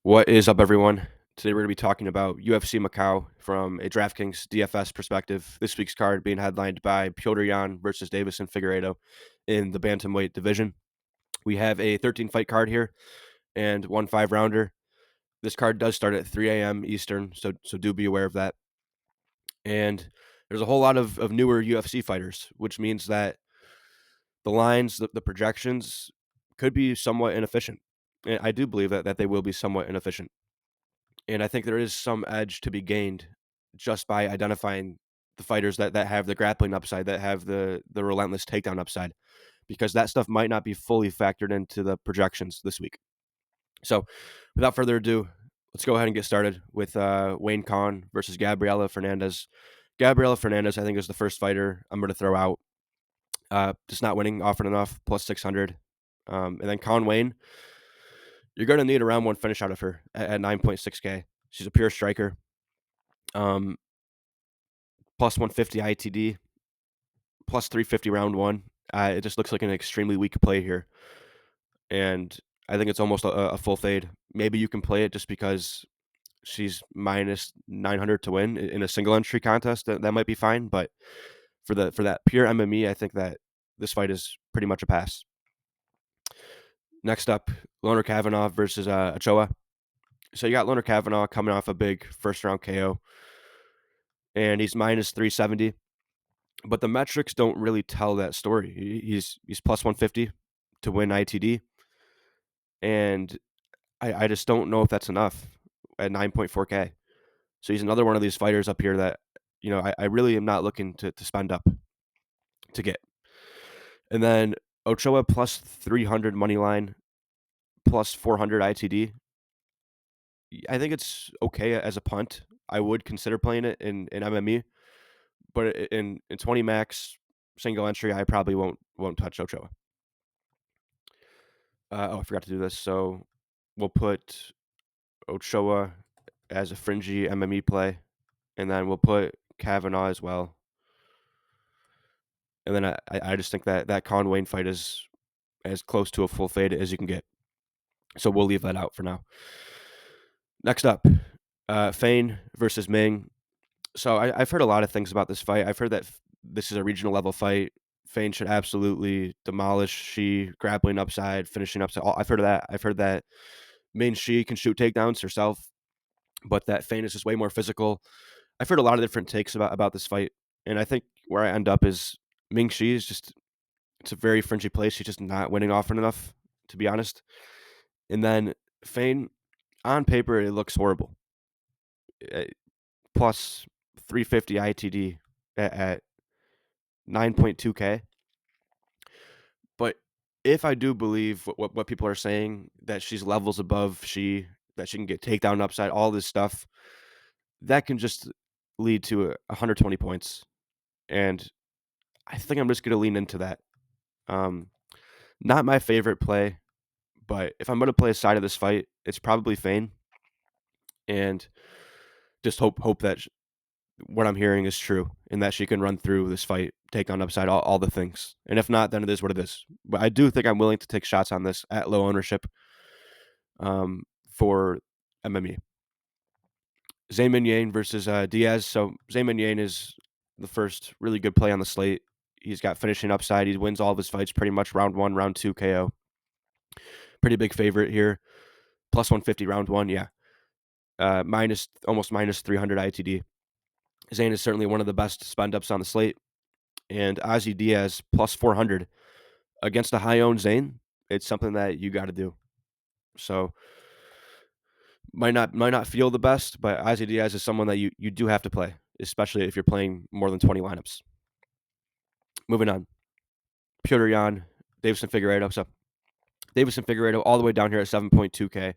What is up, everyone? Today we're going to be talking about UFC Macau from a DraftKings DFS perspective. This week's card being headlined by Jan versus Davison Figueiredo in the bantamweight division. We have a 13 fight card here and one 5-rounder. This card does start at 3 a.m. Eastern, so do be aware of that. And there's a whole lot of newer UFC fighters, which means that the lines, the projections could be somewhat inefficient. And I do believe that they will be somewhat inefficient. And I think there is some edge to be gained just by identifying the fighters that have the grappling upside, that have the relentless takedown upside, because that stuff might not be fully factored into the projections this week. So without further ado, let's go ahead and get started with Wayne Cong versus Gabriela Fernandes. Gabriela Fernandes, I think, is the first fighter I'm going to throw out. Just not winning often enough, plus 600. And then Wayne, you're going to need a round one finish out of her at 9.6K. She's a pure striker. Plus 150 ITD, plus 350 round one. It just looks like an extremely weak play here. And I think it's almost a full fade. Maybe you can play it just because she's minus 900 to win in a single entry contest. That might be fine. But for that pure MME, I think that this fight is pretty much a pass. Next up, Loner Kavanaugh versus Ochoa. So you got Loner Kavanaugh coming off a big first round KO, and he's minus 370. But the metrics don't really tell that story. He's plus 150 to win ITD, and I just don't know if that's enough at 9.4K. So he's another one of these fighters up here that, I really am not looking to spend up to get. And then Ochoa plus 300 money line, plus 400 ITD. I think it's okay as a punt. I would consider playing it in MME, but in 20 max single entry, I probably won't touch Ochoa. I forgot to do this. So we'll put Ochoa as a fringy MME play, and then we'll put Kavanaugh as well. And then I just think that Con Wayne fight is as close to a full fade as you can get. So we'll leave that out for now. Next up, Feng versus Ming. So I've heard a lot of things about this fight. I've heard that this is a regional level fight. Feng should absolutely demolish Shi, grappling upside, finishing upside. I've heard of that. I've heard that Ming Shi can shoot takedowns herself, but that Feng is just way more physical. I've heard a lot of different takes about this fight, and I think where I end up is Ming Shi is just, it's a very fringy place. She's just not winning often enough, to be honest. And then Feng, on paper, it looks horrible. Plus 350 ITD at 9.2K. But if I do believe what people are saying, that she's levels above that she can get takedown upside, all this stuff, that can just lead to 120 points. And I think I'm just going to lean into that. Not my favorite play, but if I'm going to play a side of this fight, it's probably Feng. And just hope that what I'm hearing is true and that she can run through this fight, take on upside, all the things. And if not, then it is what it is. But I do think I'm willing to take shots on this at low ownership for MME. Mingyang versus Diaz. So Mingyang is the first really good play on the slate. He's got finishing upside. He wins all of his fights pretty much round 1, round 2 KO. Pretty big favorite here. Plus 150 round 1, yeah. Almost minus 300 ITD. Zane is certainly one of the best spend ups on the slate. And Ozzy Diaz plus 400 against a high owned Zane. It's something that you got to do. So might not feel the best, but Ozzy Diaz is someone that you do have to play, especially if you're playing more than 20 lineups. Moving on. Jan, Davison Figueiredo. So Davison Figueiredo all the way down here at 7.2K.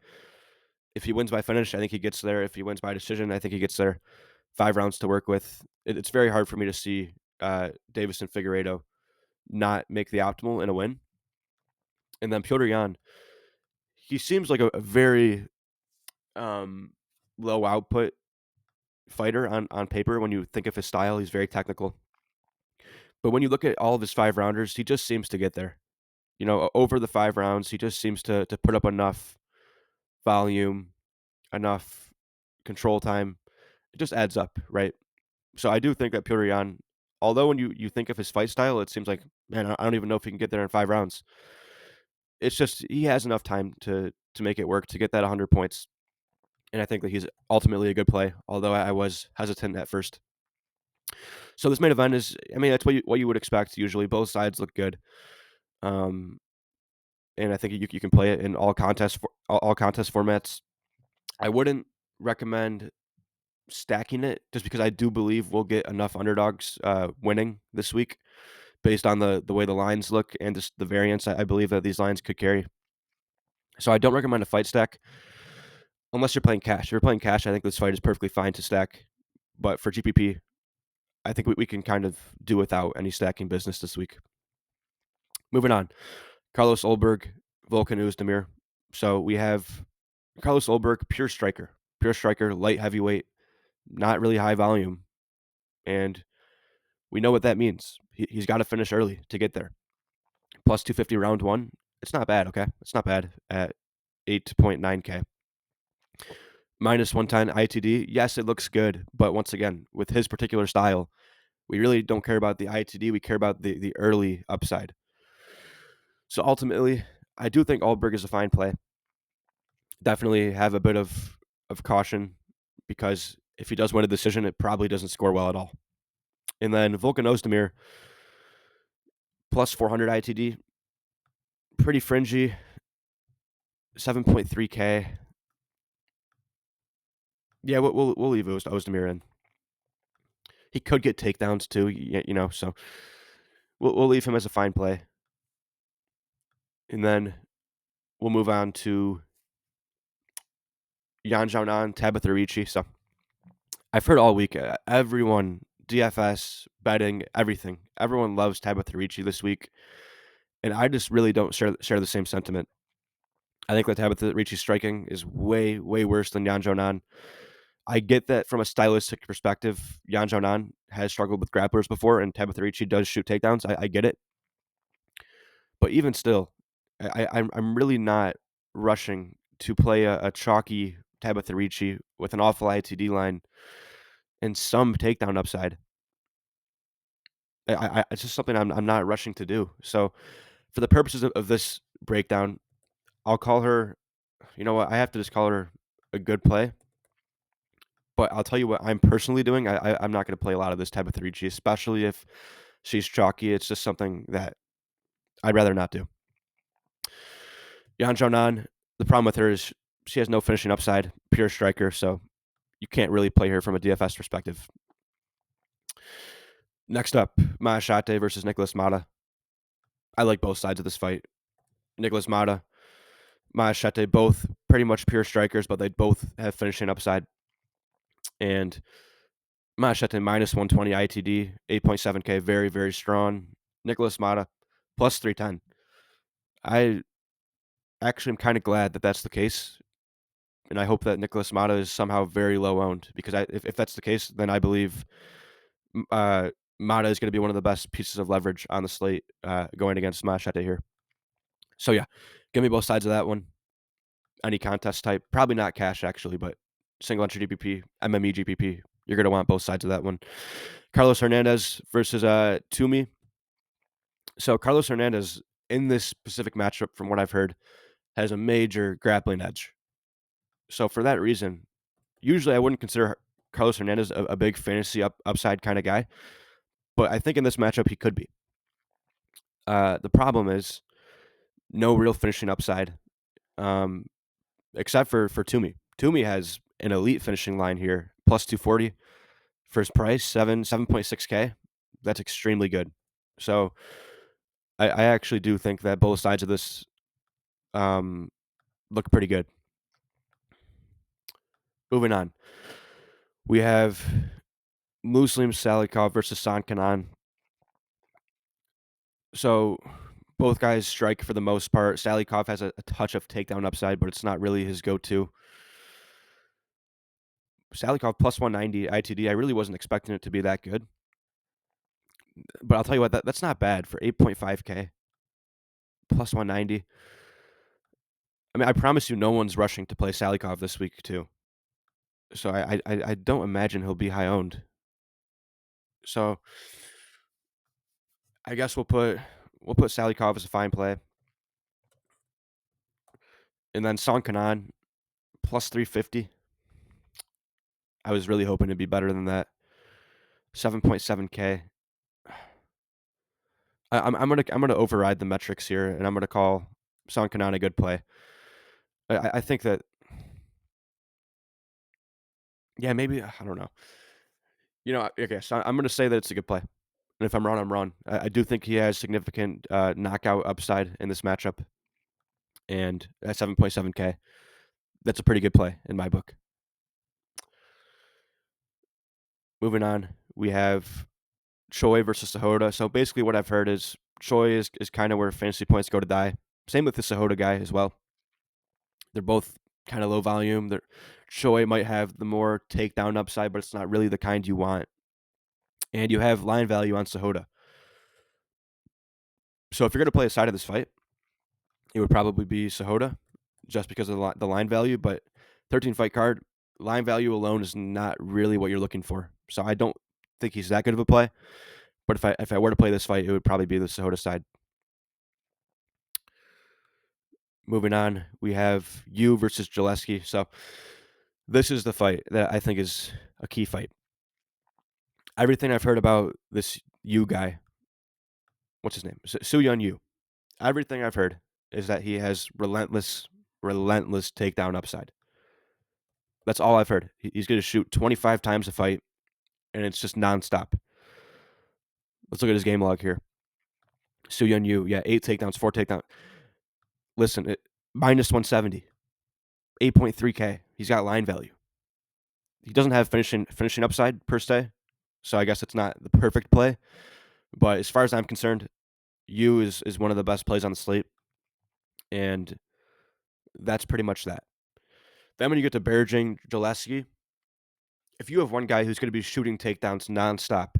If he wins by finish, I think he gets there. If he wins by decision, I think he gets there. 5 rounds to work with. It's very hard for me to see Davison Figueiredo not make the optimal in a win. And then Jan, he seems like a very low output fighter on paper. When you think of his style, he's very technical. But when you look at all of his 5 rounders, he just seems to get there. Over the 5 rounds, he just seems to put up enough volume enough control time, it just adds up, right? So I do think that Petr Yan, although when you think of his fight style, it seems like, man, I don't even know if he can get there in 5 rounds. It's just he has enough time to make it work to get that 100 points, and I think that he's ultimately a good play. Although I was hesitant at first. So this main event is, I mean, that's what you would expect usually. Both sides look good, um, and I think you can play it in all contest formats. I wouldn't recommend stacking it just because I do believe we'll get enough underdogs winning this week based on the way the lines look and just the variance. I believe that these lines could carry. So I don't recommend a fight stack unless you're playing cash. If you're playing cash, I think this fight is perfectly fine to stack. But for GPP, I think we can kind of do without any stacking business this week. Moving on, Carlos Ulberg, Volkan Oezdemir. So we have Carlos Ulberg, pure striker, light heavyweight, not really high volume, and we know what that means. He's got to finish early to get there. Plus 250 round one. It's not bad, okay? It's not bad at 8.9K. Minus 110 ITD. Yes, it looks good, but once again, with his particular style, we really don't care about the ITD. We care about the early upside. So ultimately, I do think Ulberg is a fine play. Definitely have a bit of caution because if he does win a decision, it probably doesn't score well at all. And then Volkan Oezdemir, plus 400 ITD, pretty fringy, 7.3K. Yeah, we'll leave Oezdemir in. He could get takedowns too, so we'll leave him as a fine play. And then we'll move on to Xianon, Tabitha Ricci. So I've heard all week, everyone, DFS, betting, everything, everyone loves Tabitha Ricci this week. And I just really don't share the same sentiment. I think that Tabitha Ricci's striking is way, way worse than Xianon. I get that from a stylistic perspective, Xianon has struggled with grapplers before, and Tabitha Ricci does shoot takedowns. I get it. But even still, I'm really not rushing to play a chalky Tabitha Ricci with an awful ITD line and some takedown upside. It's just something I'm not rushing to do. So for the purposes of this breakdown, I'll call her, you know what, I have to just call her a good play. But I'll tell you what I'm personally doing. I'm not going to play a lot of this Tabitha Ricci, especially if she's chalky. It's just something that I'd rather not do. Xianon, the problem with her is she has no finishing upside, pure striker, so you can't really play her from a DFS perspective. Next up, Maheshate versus Nicholas Motta. I like both sides of this fight. Nicholas Motta, Maheshate, both pretty much pure strikers, but they both have finishing upside. And Maheshate minus 120 ITD, 8.7K, very, very strong. Nicholas Motta, plus 310. I actually am kind of glad that that's the case. And I hope that Nicholas Motta is somehow very low owned because if that's the case, then I believe Motta is going to be one of the best pieces of leverage on the slate going against Maheshate here. So yeah, give me both sides of that one. Any contest type, probably not cash actually, but single entry GPP, MME GPP, you're going to want both sides of that one. Carlos Hernandez versus Tume. So Carlos Hernandez in this specific matchup, from what I've heard, has a major grappling edge. So for that reason, usually I wouldn't consider Carlos Hernandez a big fantasy upside kind of guy, but I think in this matchup he could be. The problem is no real finishing upside, except for Tume. Tume has an elite finishing line here, plus 240 for his price, 7.6K. That's extremely good. So I actually do think that both sides of this look pretty good. Moving on. We have Muslim Salikhov versus Kenan. So both guys strike for the most part. Salikhov has a touch of takedown upside, but it's not really his go-to. Salikhov plus 190 ITD. I really wasn't expecting it to be that good. But I'll tell you what, that's not bad for 8.5K. Plus 190. I mean, I promise you no one's rushing to play Salikhov this week, too. So I don't imagine he'll be high owned. So I guess we'll put Salikhov as a fine play, and then Song Kenan plus 350. I was really hoping to be better than that. 7.7K. I'm gonna override the metrics here, and I'm gonna call Song Kenan a good play. I think that, yeah, maybe I don't know. Okay, so I'm gonna say that it's a good play, and if I'm wrong, I'm wrong. I do think he has significant knockout upside in this matchup, and at 7.7K, that's a pretty good play in my book. Moving on, we have Choi versus Sahota. So basically, what I've heard is Choi is kind of where fantasy points go to die. Same with the Sahota guy as well. They're both kind of low volume. Choi might have the more takedown upside, but it's not really the kind you want. And you have line value on Sahota. So if you're going to play a side of this fight, it would probably be Sahota just because of the line value. But 13 fight card, line value alone is not really what you're looking for. So I don't think he's that good of a play. But if I were to play this fight, it would probably be the Sahota side. Moving on, we have Yu versus Jieleysi. So this is the fight that I think is a key fight. Everything I've heard about this Yu guy, what's his name? Su-Yeon Yu. Everything I've heard is that he has relentless takedown upside. That's all I've heard. He's going to shoot 25 times a fight, and it's just nonstop. Let's look at his game log here. Su-Yeon Yu, 8 takedowns, 4 takedowns. Listen, minus 170, 8.3K. He's got line value. He doesn't have finishing upside per se, so I guess it's not the perfect play. But as far as I'm concerned, Yu is one of the best plays on the slate, and that's pretty much that. Then when you get to Beijing Jieleysi, if you have one guy who's going to be shooting takedowns nonstop,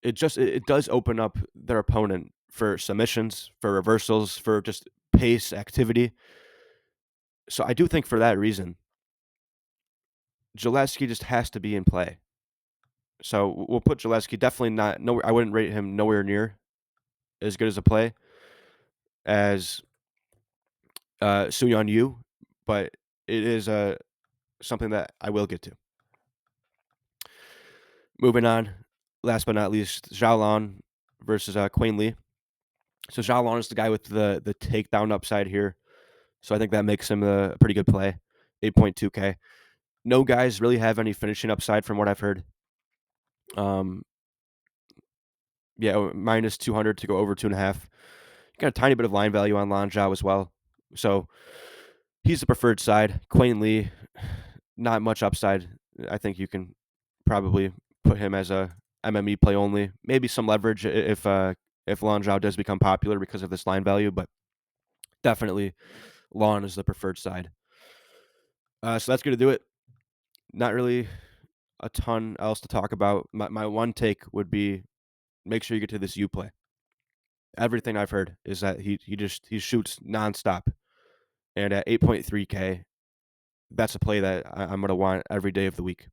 it does open up their opponent for submissions, for reversals, for just pace activity. So I do think for that reason, Jieleysi just has to be in play. So we'll put Jieleysi definitely not. No, I wouldn't rate him nowhere near as good as a play as Su-Yeon Yu, but it is something that I will get to. Moving on, last but not least, Xianon versus Quain Lee. So Xianon is the guy with the takedown upside here. So I think that makes him a pretty good play. 8.2K. No guys really have any finishing upside from what I've heard. Minus 200 to go over 2.5. Got a tiny bit of line value on Lan Zhao as well. So he's the preferred side. Quain Lee, not much upside. I think you can probably put him as a MME play only. Maybe some leverage if Lan Zhao does become popular because of this line value, but definitely Lan is the preferred side. So that's going to do it. Not really a ton else to talk about. My one take would be make sure you get to this U play. Everything I've heard is that he shoots nonstop, and at 8.3K, that's a play that I'm going to want every day of the week.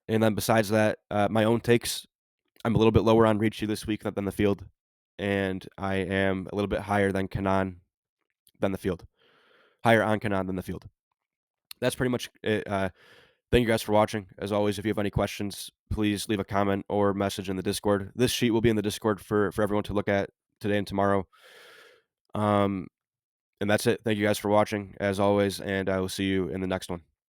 And then besides that, my own takes, I'm a little bit lower on Ricci this week than the field, and I am a little bit higher than Kenan than the field. Higher on Kenan than the field. That's pretty much it. Thank you guys for watching. As always, if you have any questions, please leave a comment or message in the Discord. This sheet will be in the Discord for everyone to look at today and tomorrow. And that's it. Thank you guys for watching, as always, and I will see you in the next one.